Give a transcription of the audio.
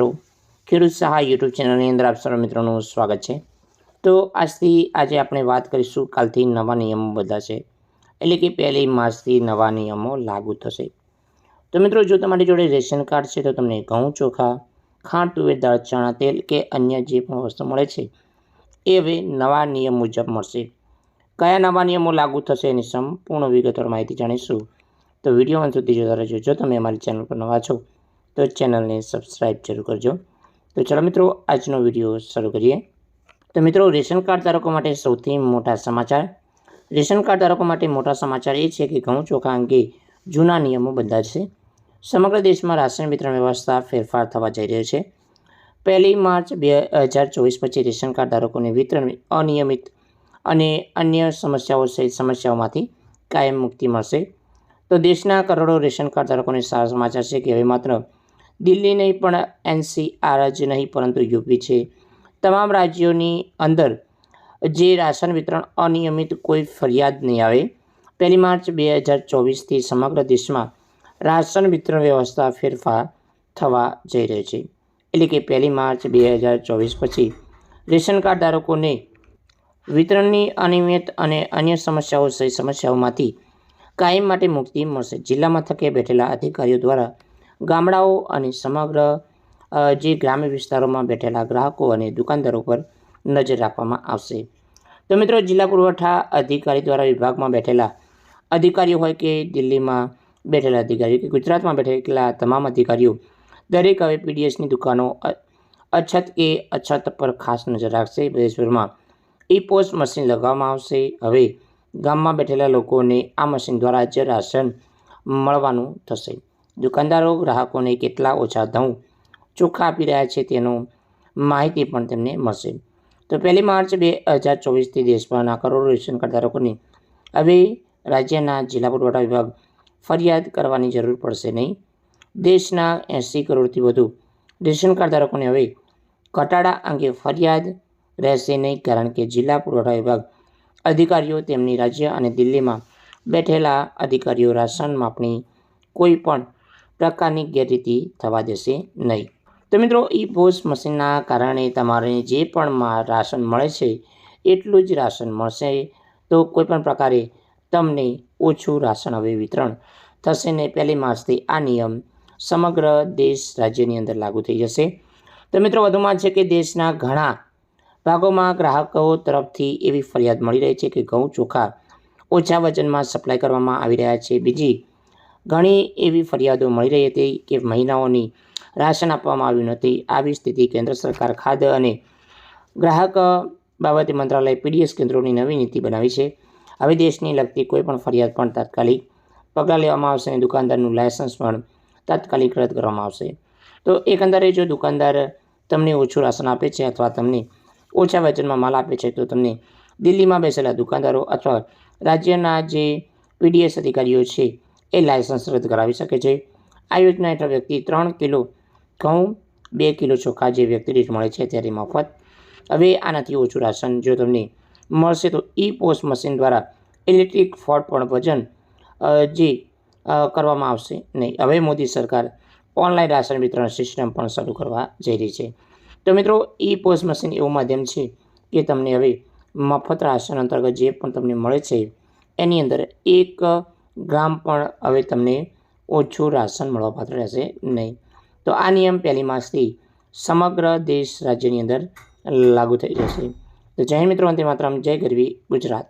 મિત્રો, ખેડૂત સહાય યુટ્યુબ ચેનલની અંદર આપ સર્વ મિત્રોનું સ્વાગત છે। તો આજે આપણે વાત કરીશું કાલથી નવા નિયમો બદલાશે, એટલે કે 1 માર્ચથી નવા નિયમો લાગુ થશે। તો મિત્રો, જો તમારી જોડે રેશન કાર્ડ છે તો તમને ઘઉં, ચોખા, ખાંડ, તુવેર દાળ, ચણા તેલ કે અન્ય જે પણ વસ્તુ મળે છે એ હવે નવા નિયમ મુજબ મળશે। કયા નવા નિયમો લાગુ થશે એની સંપૂર્ણ વિગતવાર માહિતી જાણીશું, તો વિડીયો અંત સુધી જોતા રહેજો। જો તમે અમારી ચેનલ પર નવા છો તો ચેનલને સબસ્ક્રાઈબ જરૂર કરજો। તો ચાલો મિત્રો, આજનો વિડીયો શરૂ કરીએ। તો મિત્રો, રેશન કાર્ડ ધારકો માટે સૌથી મોટા સમાચાર। રેશન કાર્ડ ધારકો માટે મોટા સમાચાર એ છે કે ઘઉં, ચોખા અંગે જૂના નિયમો બદલાશે। સમગ્ર દેશમાં રાશન વિતરણ વ્યવસ્થા ફેરફાર થવા જઈ રહ્યો છે। 1 માર્ચ 2024 પછી રેશન કાર્ડ ધારકોને વિતરણ અનિયમિત અને અન્ય સમસ્યાઓ સહિત સમસ્યાઓમાંથી કાયમ મુક્તિ મળશે। તો દેશના કરોડો રેશન કાર્ડ ધારકોને સારા સમાચાર છે કે હવે માત્ર દિલ્હી નહીં પણ NCR જ નહીં પરંતુ યુપી છે, તમામ રાજ્યોની અંદર જે રાશન વિતરણ અનિયમિત કોઈ ફરિયાદ નહીં આવે। 1 માર્ચ 2024થી સમગ્ર દેશમાં રાશન વિતરણ વ્યવસ્થા ફેરફાર થવા જઈ રહી છે, એટલે કે 1 માર્ચ 2024 પછી રેશન કાર્ડ ધારકોને વિતરણની અનિયમિત અને અન્ય સમસ્યાઓ સહિત સમસ્યાઓમાંથી કાયમ માટે મુક્તિ મળશે। જિલ્લા મથકે બેઠેલા અધિકારીઓ દ્વારા ગામડાઓ અને સમગ્ર જે ગ્રામ્ય વિસ્તારોમાં બેઠેલા ગ્રાહકો અને દુકાનદારો પર નજર રાખવામાં આવશે। તો મિત્રો, જિલ્લા પુરવઠા અધિકારી દ્વારા વિભાગમાં બેઠેલા અધિકારીઓ હોય કે દિલ્હીમાં બેઠેલા અધિકારીઓ કે ગુજરાતમાં બેઠેલા તમામ અધિકારીઓ દરેક હવે PDSની દુકાનો અછત પર ખાસ નજર રાખશે। દેશભરમાં e-પોસ મશીન લગાવવામાં આવશે। હવે ગામમાં બેઠેલા લોકોને આ મશીન દ્વારા જ રાશન મળવાનું થશે। દુકાનદારો ગ્રાહકોને કેટલા ઓછા ઘઉં, ચોખા આપી રહ્યા છે તેનો માહિતી પણ તેમને મળશે। તો 1 માર્ચ 2024થી દેશભરના કરોડો રેશન કાર્ડ ધારકોને હવે રાજ્યના જિલ્લા પુરવઠા વિભાગ ફરિયાદ કરવાની જરૂર પડશે નહીં। દેશના 80 કરોડથી વધુ રેશન કાર્ડ ધારકોને હવે ઘટાડા અંગે ફરિયાદ રહેશે નહીં, કારણ કે જિલ્લા પુરવઠા વિભાગ અધિકારીઓ તેમની રાજ્ય અને દિલ્હીમાં બેઠેલા અધિકારીઓ રાશન માપણી કોઈ પણ પ્રકારની ગેરરીતિ થવા દેશે નહીં। તો મિત્રો, e-પોસ મશીનના કારણે તમારે જે પણ રાશન મળે છે એટલું જ રાશન મળશે। તો કોઈપણ પ્રકારે તમને ઓછું રાશન હવે વિતરણ થશે ને 1 માર્ચથી આ નિયમ સમગ્ર દેશ રાજ્યની અંદર લાગુ થઈ જશે। તો મિત્રો, વધુમાં છે કે દેશના ઘણા ભાગોમાં ગ્રાહકો તરફથી એવી ફરિયાદ મળી રહી છે કે ઘઉં, ચોખા ઓછા વજનમાં સપ્લાય કરવામાં આવી રહ્યા છે। બીજી ઘણી એવી ફરિયાદો મળી રહી હતી કે મહિનાઓની રાશન આપવામાં આવ્યું નથી। આવી સ્થિતિ કેન્દ્ર સરકાર ખાદ્ય અને ગ્રાહક બાબતે મંત્રાલય PDS કેન્દ્રોની નવી નીતિ બનાવી છે। હવે દેશને લગતી કોઈ પણ ફરિયાદ પણ તાત્કાલિક પગલાં લેવામાં આવશે અને દુકાનદારનું લાયસન્સ પણ તાત્કાલિક રદ કરવામાં આવશે। તો એકંદરે જો દુકાનદાર તમને ઓછું રાશન આપે છે અથવા તમને ઓછા વજનમાં માલ આપે છે તો તમને દિલ્હીમાં બેસેલા દુકાનદારો અથવા રાજ્યના જે PDS અધિકારીઓ છે એ લાયસન્સ રદ કરાવી શકે છે। આ યોજના હેઠળ વ્યક્તિ 3 કિલો ઘઉં, 2 કિલો ચોખા જે વ્યક્તિ દીઠ મળે છે ત્યારે મફત। હવે આનાથી ઓછું રાશન જો તમને મળશે તો e-પોસ મશીન દ્વારા ઇલેક્ટ્રિક ફોર્ડ પણ વજન કરવામાં આવશે નહીં। હવે મોદી સરકાર ઓનલાઈન રાશન વિતરણ સિસ્ટમ પણ શરૂ કરવા જઈ રહી છે। તો મિત્રો, e-પોસ મશીન એવું માધ્યમ છે કે તમને હવે મફત રાશન અંતર્ગત જે પણ તમને મળે છે એની અંદર 1 ગ્રામ પણ હવે તમને ઓછું રાશન મળવાપાત્ર રહેશે નહીં। તો આ નિયમ 1 માર્ચથી સમગ્ર દેશ રાજ્યની અંદર લાગુ થઈ જશે। તો જય હિન્દ મિત્રો, વંદે માતરમ, જય ગરવી ગુજરાત।